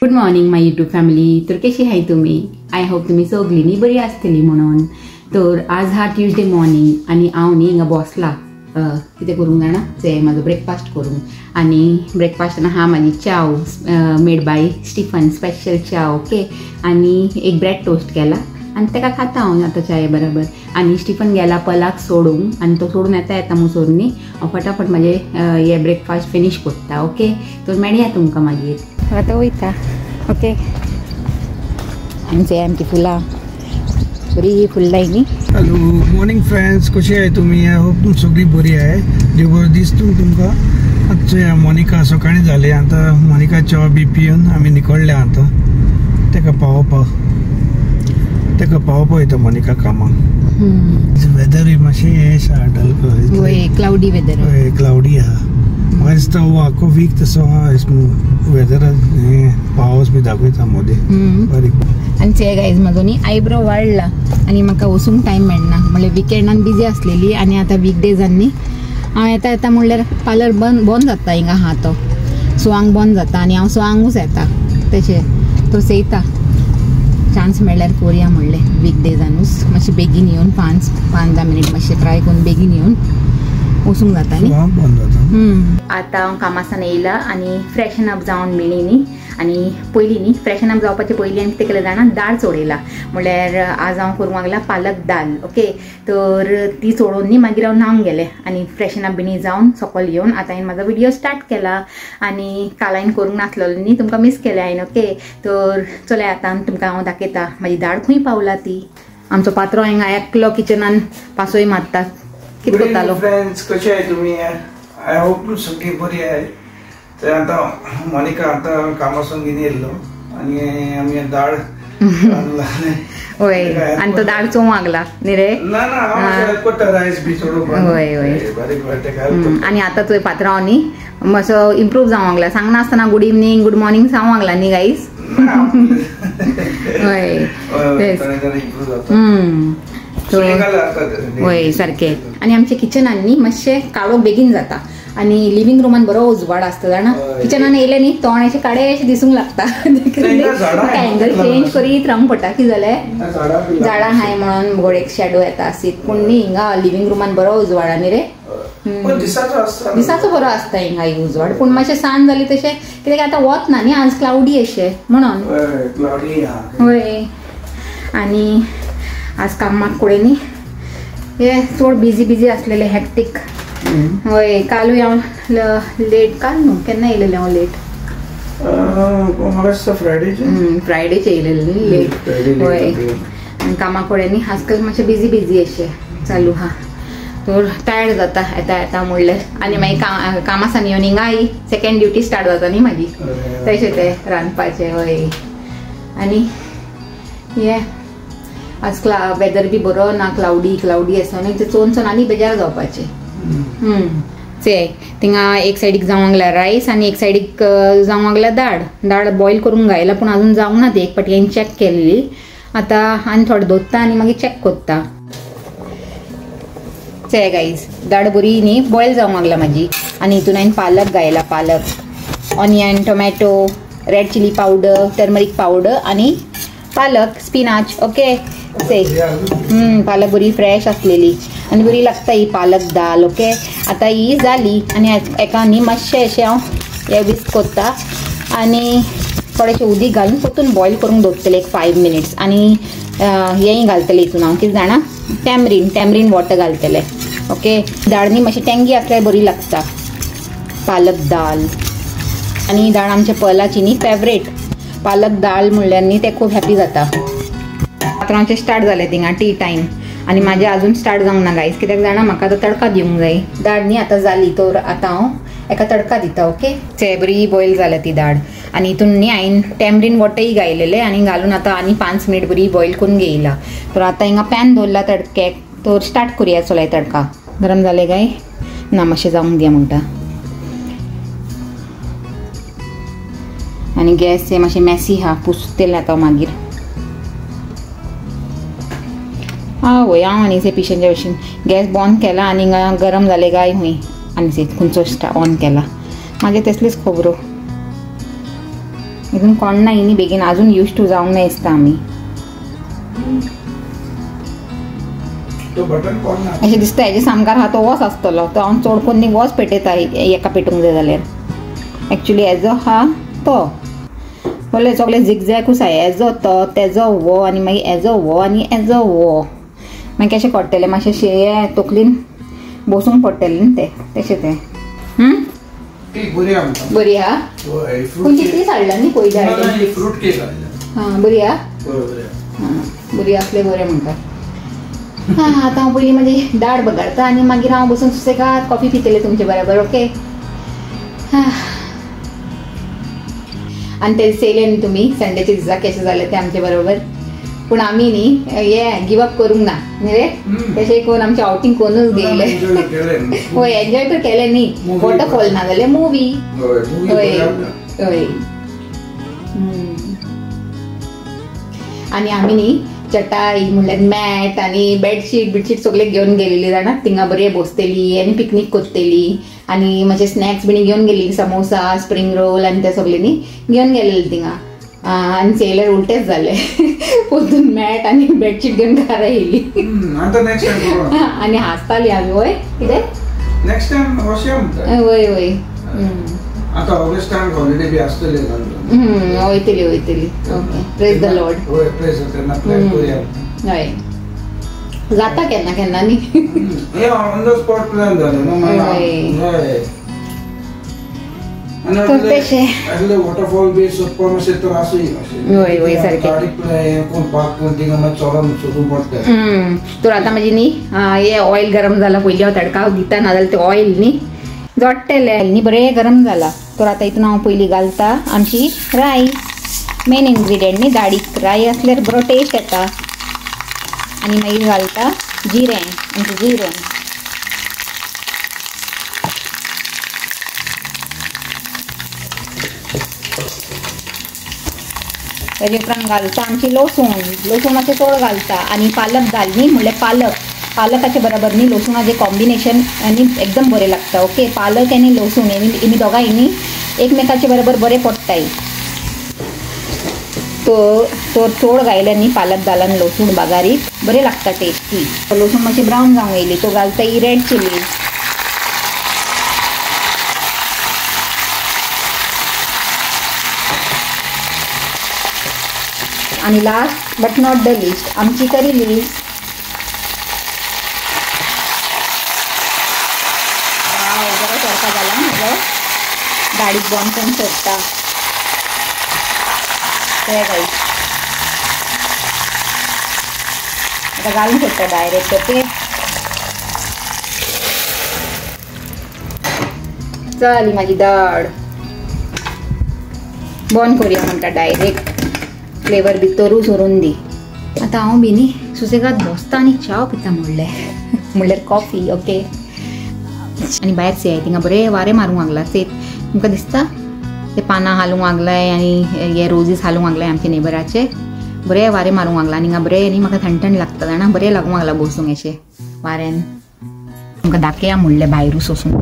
Good morning माय YouTube family. तर कशी आहे तुम्ही? आय होप तुम्ही सगळींनी बरी आसतली म्हणून. तर आज हा ट्यूजडे मॉर्निंग आणि हांव न्ही हिंगा बसला कितें करूंक जाणा ते म्हाजो ब्रेकफास्ट करूंक. आणि ब्रेकफास्ट हा म्हाजी चाव मेड बाय स्टीफन, स्पेशल चाव. ओके. आणि एक ब्रेड टोस्ट केला आणि तेका खाता हांव आतां चाये बरोबर. आणि स्टीफन गेला पलाक सोडूंक आणि तो सोडून येता मुसोरनी फटाफट म्हाजे हे ब्रेकफास्ट फिनीश करता. ओके. तर मेळया तुमकां मागीर. आतां वयता. ओके. आमची फुलां बरी फुल्लाय न्ही. हॅलो मॉर्निंग फ्रेंड्स, कशी आहे तुम्ही? आय होप तुम सगळी बरी आहे. देव दिसतून तुमकां आजचे मोनिका सकाळी जाले. आता मोनिका च्या बी पिवन आमी निकळले. आता तेका पावोवपा वयता मोनिका कामाक. वेदर मातशें हें आसा डल, क्लाउडी वेदर. हय क्लाउडी आहा. म्हाका दिसता आख्खो वीक तसो आहा वेदर. पावस बी दाखयता मोदी बारीक. आणि ते गायज म्हाजो न्ही आयब्रो वाडला आणि म्हाका वचूंक टायम मेळना. म्हणल्यार विकेंडान बिजी आसलेली आणि आता वीकडेजांनी हांव येता म्हणल्यार पार्लर बंद जाता. हिंगा हा तो सवांक बंद जाता आणि हांव सवांकूच येता तशें. तो चयता चान्स मेळ्ळ्यार करुया म्हणलें वीकडेजानूच. मातशें बेगीन येवन 5-10 मिनीट मातशें ट्राय करून बेगीन येवन वचूंक जाता न्ही. आतां हांव कामासान येयला आणि फ्रेशन अप जावन मेळ्ळी न्ही. आणि पयलीं न्ही फ्रेशन अप जावपाचे पयलीं हांवें कितें केलें जाणा, दाळ चोडयला. म्हणल्यार आज हांव करूंक लागला पालक दाल. ओके. तर ती चोडून न्ही मागीर हांव न्हांवंक गेलें आणि फ्रेशन अप बिनी जावन सकयल येवन आतां हांवें म्हाजो व्हिडिओ स्टार्ट केला. आणि काल हांवें करूंक नासलेलो न्ही, तुमकां मिस केलें हांवें. ओके. तर चले आतां तुमकां हांव दाखयता म्हाजी दाळ खंय पावला ती. आमचो पात्रो हांगा एकलो किचनान पासोय मारता. कितें करतालो? फ्रेंड्स, कशे आहे तुम्ही? आय होप सगळी बरी आहे. तर आता मोनिका आता कामासून घेऊन येयल्लो आणि आमी दाळ होय. आणि तो दाळ चोवंक लागला न्ही रे. रायस बी चोडूंक. होय होय. आणि आता तुवें पात्रांव न्ही मातसो इम्प्रूव जावंक लागला. सांगनासतना गुड इवनिंग गुड मॉर्निंग सांगूंक लागला न्ही गाईज. होय होय सारकें. आणि आमच्या किचनान न्ही मातशें काळो बेगीन जाता आणि लिव्हिंग रूमान बरो उजवाड आसता जाणा. किचनान येयले न्ही तोंडाचे काडेशे दिसूंक लागता. एंगल चेंज करीत रावंक पडटा. कितें जालें झाडां हाय म्हणून गोडेक शॅडो येता आसीत. पूण न्ही हिंगा लिव्हिंग रूमान बरो उजवाड न्ही रे. दिसाचो बरो आसता हिंगा उजवाड. पूण मातशें सांज जाली तशें कित्याक आतां वत ना न्ही, आज क्लाउडी अशें म्हणून. होय. आणि आज कामाक कडेन न्ही हे चड बिजी आसलेले हॅक्टीक. होय. कालूय हांव लेट काल न्हू केन्ना येयलेलें हांव लेट. फ्रायडेचे येयलेलें न्ही लेट. होय. कामा कडेन न्ही आजकाल मातशें बिजी अशें चालू आहा. तर टायर्ड जाता येता म्हणल्यार. आणि मागीर कामासान येवन हिंगा आई सेकंड ड्युटी स्टार्ट जाता न्ही म्हाजी. तशें तें रांदपाचें. होय. आणि हे आज वेदर बी बरो ना, क्लाउडी आसा न्ही. तें चोवन आनी बेजार जावपाचें. थिंगा एक सायडीक जावंक लागला रायस आणि एक सायडीक जावंक लागला दाळ बॉयल करूंक घायला. पूण अजून जावंक ना ती. एक फाटी हांवें चॅक केल्ली. आतां आनी थोडे दवरता आणि मागीर चॅक करता. चे गाईज दाळ बरी न्ही बॉयल जावंक लागला म्हाजी. आणि हितून हांवें पालक घायला. पालक, onion, tomato, red chilli powder, turmeric powder आणि पालक, स्पिनाच. ओके. पालक बरी फ्रेश आसलेली आणि बरी लागता ही पालक दाल. ओके. आता ही जाली आणि एका न्ही मातशें अशें हांव हे विस्क करता आणि थोडेशें उदीक घालून परतून बॉयल करूंक दवरतलें एक 5 मिनिट्स. आणि हेंय घालतलें हितून हांव कितें जाणा टॅमरीन वॉटर घालतलें. ओके. दाळ न्ही मातशी टेंगी आसल्यार बरी लागता पालक दाल. आणि ही दाळ आमच्या पलाची न्ही फेवरेट. पालक दाल म्हणल्यार न्ही ते खूब हॅपी जाता. पात्रांचे स्टार्ट जाले थिंगा टी टायम. आणि माझे अजून स्टार्ट जावंक ना गायज. कित्याक जाणा म्हाका आतां तडका दिवंक जाय. दाळ न्ही आतां जाली तर आतां हांव एका तडका दिता. ओके. ते बरी बॉयल जाल्या ती दाळ. आणि हितून न्ही हांवें टॅमरीन वॉटरय घायलेलें आणि घालून आतां आनी 5 मिनीट बरी बॉयल करून घेयला. तर आतां हिंगा पॅन दवरला तडक्याक. तर स्टार्ट करुया. चलय तडका गरम जाले काय ना मातशें जावंक दिया म्हणटा. आणि गॅस मातशें मॅसी आहा पुसतलें आतां मागीर. होय हांव आनी ते पिशेंच्या भशेन गॅस बंद केला आणि गरम जाले काय हूंय आनी खंयचो ऑन केला. मागीर तसलीच खबरो. इथून कोण नाही नी बेगीन अजून यूज टू जावंक नाही दिसता आमी. अशें दिसता हेजे सामकार हा तो वॉस आसतलो तो हांव चड करून नी वॉस पेटयता एका पेटूंक जाय जाल्यार. एक्चुली हेजो हा तो बोले सगळे झिगझॅगूच आसा. हेजो तो तेजो वो आनी मागीर हेजो वो आनी हेजो वो मागीर कशें करतले मातशें हे तकलीन बसूंक पडटलें न्ही ते तशें तें. बरी हा खंयची ती हाडला न्ही पयली हाडली फ्रूट केक हां बरी हा बरी आसले बरें म्हणटा. हां आतां हांव पयलीं म्हाजी दाड बगाडता आनी मागीर हांव बसून सुसेगाद कॉफी पितलें तुमचे बरोबर. ओके आनी ते चयले न्ही तुमी संडेच्या दिसा कशें जालें तें आमचे बरोबर. पूण आमी न्ही हे गिव अप करूंक ना न्ही रे. तशें करून आमचें आउटींग करूनच गेले. होय एन्जॉय तर केलें न्ही. वॉटरफॉल ना जाल्यार मुवी. होय होय आनी आमी न्ही चटाई म्हणल्यार मॅट आनी बेडशीट सगळे घेवन गेलेली जाणा. थिंगा बरे बसतेली आनी पिकनीक करतेली आनी मातशे स्नॅक्स बीन घेवन गेलेली समोसा स्प्रिंग रोल आनी ते सगळे न्ही घेवन गेलेले थिंगा. आनी चेयल्यार उलटेच जाले. पोतून मॅट आनी बेडशीट घेवन घरा येयली आनी हांसताली आमी. वय कितें नेक्स्ट टाइम वय वय आता ऑगस्टान हॉलिडे बी आसतले वयतली वयतली. Okay praise the Lord. होय प्रेज तेन्ना प्लॅन करूया. हय जाता केन्ना केन्ना न्ही हे ऑन द स्पॉट प्लॅन जाले न्हू. हय आनी वॉटरफॉल बी सोदपाक मातशें त्रास वय वय सारकें कोण पार्क करून थिंगा मातशें चलोन सोदूंक पडटा. तर आतां म्हाजी न्ही हे ऑयल गरम जाला पयलीं हांव तडका दिता नाजाल्यार तें ऑयल न्ही जोडटलें न्ही बरें गरम जाला. तर आतां हितून हांव पयलीं घालता आमची राई मेन इन्ग्रिडियंट न्ही दाडीक राई आसल्यार बरो टेस्ट येता. आनी मागीर घालता जिरें आमचें जिरें तेजे उपरांत घालता आमची लसूण मातशें चड घालता आनी पालक घाल न्ही म्हणल्यार पालकाचे बरोबर न्ही लसूणाचें कॉम्बिनेशन आनी एकदम बरें लागता. ओके पालक आनी लसूण हेमी दोगांय न्ही एकमेकाचे बरोबर बरें पडटाय. तो चड घायले न्ही पालक घाल आनी लसूण बागारीक बरें लागता टेस्टी. लसूण मातशें ब्रावन जावंक येयली तो घालता ही रेड चिली आणि last but not the list आमची करी लीव्स. बरो करता जाला म्हजो दाडीक बॉन पण सोडटा ते गाईस आता घालून सोडटा डायरेक्ट. ओके चली माझी दाड बॉन करूया म्हणटा डायरेक्ट फ्लेवर भितरू सोरून दी. आता हांव बी न्ही सुसेगाद बसता आनी च्या पिता म्हणल्यार कॉफी. ओके आनी भायर से थिंगा बरें वारें मारूंक लागला. ते तुमकां दिसता ते पानां हालूंक लागलाय आनी हे रोजीस हालूंक लागलाय आमचे नेबराचे बरें वारें मारूंक लागला. आनी हिंगा बरें न्ही म्हाका थंड लागता जाणा बरें लागूंक लागला बसूंक अशें वाऱ्यान. तुमकां दाखया म्हणलें भायरूच वचून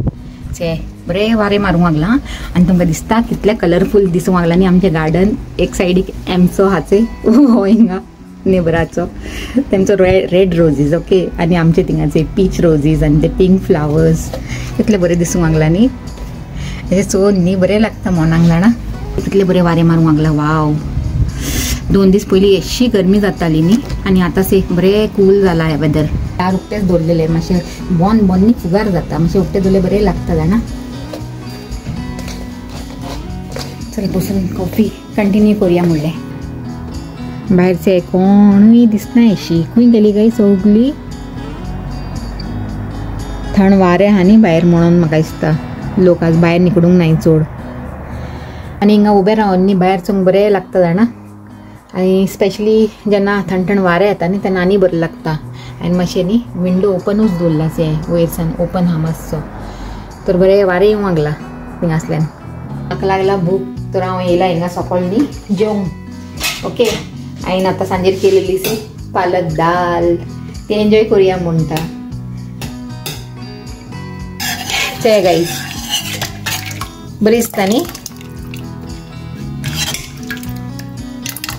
ते बरें वारें मारूंक लागला आनी तुमकां दिसता कितलें कलरफूल दिसूंक लागला न्ही आमचें गार्डन. एक सायडीक एमचो हाचे हो हिंगा नेबराचो तेंचो रेड रोजीस. ओके आनी आमचे थिंगाचे पीच रोजीस आनी ते पिंक फ्लावर्स कितले बरें दिसूंक लागला न्ही. हें चोवन न्ही बरें लागता मनाक जाणा कितले बरें वारें मारूंक लागला. वाव 2 दीस पयलीं अशी गरमी जाताली न्ही आनी आतां से बरें कूल जाला हें वेदर. दार उकतेच दवरलेले मातशें बॉन न्ही फुगार जाता मातशें उकतें दवरलें बरें लागता जाणा. चल बसून कॉफी कंटिन्यू करूया म्हणलें. भायरचे कोणूय दिसना अशी खंय गेली काय सगळी थंड वारें आहा न्ही भायर म्हणून म्हाका दिसता लोक आज भायर निकडूंक नाय चड. आनी हिंगा उबें रावन न्ही भायर चोंक बरें लागता जाणा. आनी स्पेशली जेन्ना थंड थंड वारें येता न्ही तेन्ना आनी बरें लागता. आनी मातशें न्ही विंडो ओपनूच दवरला से वयर सान ओपन आहा मातसो तर बरें वारें येवंक लागला थिंगासल्यान. म्हाका लागला भूक तर हांव येयला हिंगा सकयल न्ही जेवंक. ओके हांवें आतां सांजेर केलेली से पालक दाल ती एन्जॉय करुया म्हणटा. चे गाईस बरी दिसता न्ही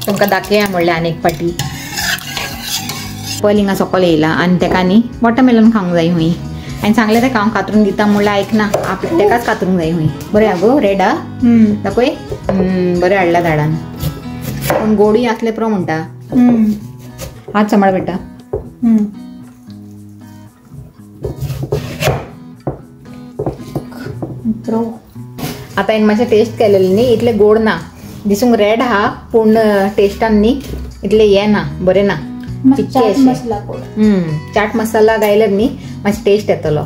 तुमकां दाखया म्हणलें आनी एक फाटी पयलीं हिंगा सकयल येयला आनी तेका न्ही वॉटरमेलन खावंक जाय हुंय हांवें सांगलें तेका हांव कातरून दिता म्हणल्यार आयकना तेकाच कातरूंक जाय हुंय बरें गो रेड हा दाखय बरें हाडला झाडान पूण गोडी आसले पुरो म्हणटा हात सांबाळ बेटा आतां हांवें मातशें टेस्ट केलेलें न्ही इतले गोड ना दिसूंक रेड हा पूण टेस्टान न्ही इतले हे ना बरें ना चाट मसाला घायल्यार न्ही मातशें टेस्ट येतलो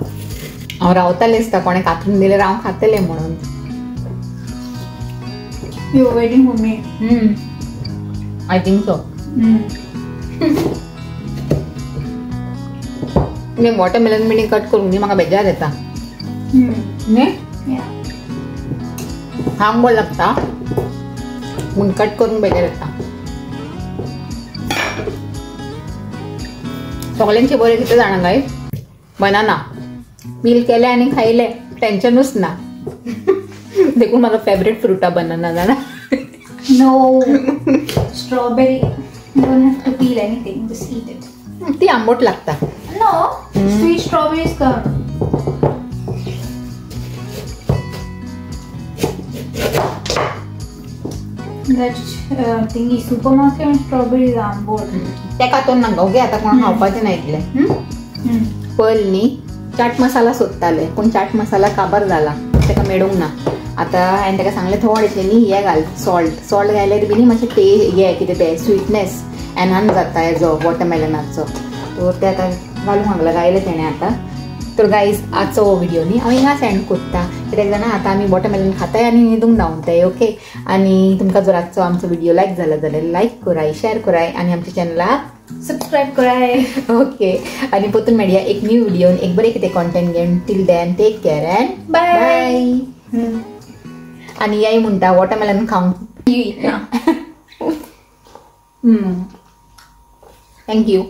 हांव रावतालें दिसता कोणें कातरून दिल्यार हांव खातलें म्हणून you waiting for me I think so मी वॉटरमेलन बिनी कट करून न्ही म्हाका बेजार येता न्ही खावंक बरें लागता पूण कट करून बेजार येता सगळ्यांचे बरें कितें जाणा काय बनाना पील केले आनी खायले टेन्शनूच ना देखून म्हाजो फेवरेट फ्रूट हा बनाना जाणा no strawberry you don't have to peel anything just eat it ती आंबट लागता नो स्वीट स्ट्रॉबेरीज का थिंगी सुपर मार्केट स्ट्रॉबेरीज आंबट तेका तो नांगा ओके आतां कोण खावपाचें ना इतलें पयलीं न्ही चाट मसाला सोदताले पूण चाट मसाला काबार जाला तेका मेळूंक ना आतां हांवें तेका सांगलें थोडेशें न्ही हे घाल सॉल्ट घायल्यार बी न्ही मातशें हे कितें तें स्वीटनेस एनहान्स जाता हेजो वॉटरमेलनाचो तर ते आतां घालूंक लागला गायलें तेणें आतां तर गायज आजचो हो व्हिडिओ न्ही हांव हिंगा सेंड करता कित्याक जाणा आतां आमी वॉटरमेलन खाताय आनी न्हिदूंक धांवताय ओके आनी तुमकां जर आजचो आमचो व्हिडिओ लायक जाला जाल्यार लायक कराय शेअर कराय आनी आमच्या चॅनलाक सब्सक्राइब कराय ओके आनी परतून मेळया एक न्यू व्हिडिओन एक बरें कितें कॉन्टेंट घेवन till then take care and bye आनी याय म्हणटा वॉटरमेलन खावंक थँक्यू